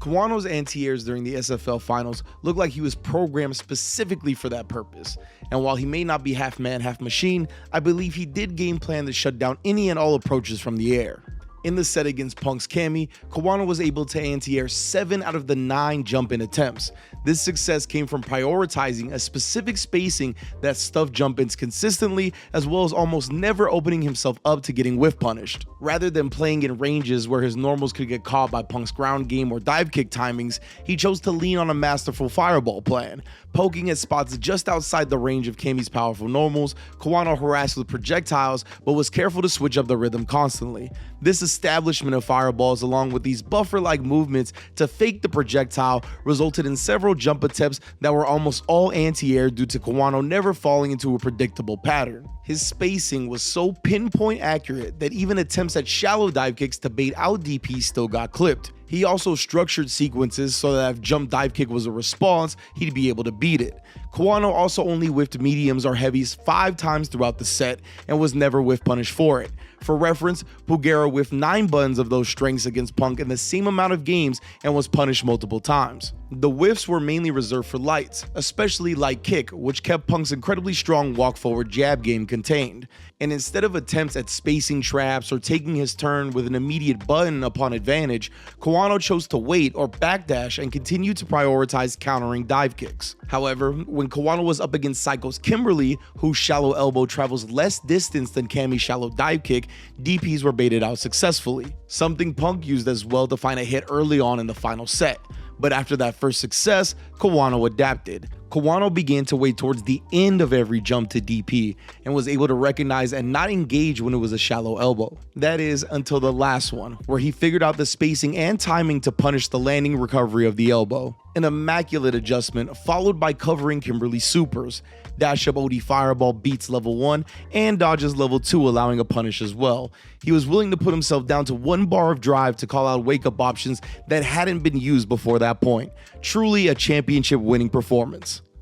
Kawano's anti-airs during the SFL Finals looked like he was programmed specifically for that purpose, and while he may not be half man, half machine, I believe he did game plan to shut down any and all approaches from the air. In the set against Punk's Cammy, Kawano was able to anti-air 7 out of the 9 jump-in attempts. This success came from prioritizing a specific spacing that stuffed jump-ins consistently, as well as almost never opening himself up to getting whiff punished. Rather than playing in ranges where his normals could get caught by Punk's ground game or dive kick timings, he chose to lean on a masterful fireball plan. Poking at spots just outside the range of Cammy's powerful normals, Kawano harassed with projectiles, but was careful to switch up the rhythm constantly. This establishment of fireballs, along with these buffer-like movements to fake the projectile, resulted in several jump attempts that were almost all anti-air due to Kawano never falling into a predictable pattern. His spacing was so pinpoint accurate that even attempts at shallow dive kicks to bait out DP still got clipped. He also structured sequences so that if jump dive kick was a response, he'd be able to beat it. Kawano also only whiffed mediums or heavies 5 times throughout the set and was never whiff punished for it. For reference, Pugera whiffed 9 buttons of those strengths against Punk in the same amount of games and was punished multiple times. The whiffs were mainly reserved for lights, especially light kick, which kept Punk's incredibly strong walk forward jab game contained. And instead of attempts at spacing traps or taking his turn with an immediate button upon advantage, Kawano chose to wait or backdash and continue to prioritize countering dive kicks. However, when Kawano was up against Psycho's Kimberly, whose shallow elbow travels less distance than Cammy's shallow dive kick, DPs were baited out successfully, something Punk used as well to find a hit early on in the final set. But after that first success, Kawano adapted. Kawano began to wait towards the end of every jump to DP and was able to recognize and not engage when it was a shallow elbow. That is, until the last one, where he figured out the spacing and timing to punish the landing recovery of the elbow. An immaculate adjustment followed by covering Kimberly's supers. Dash up OD fireball beats level 1 and dodges level 2, allowing a punish as well. He was willing to put himself down to 1 bar of drive to call out wake up options that hadn't been used before that point. Truly a championship winning performance.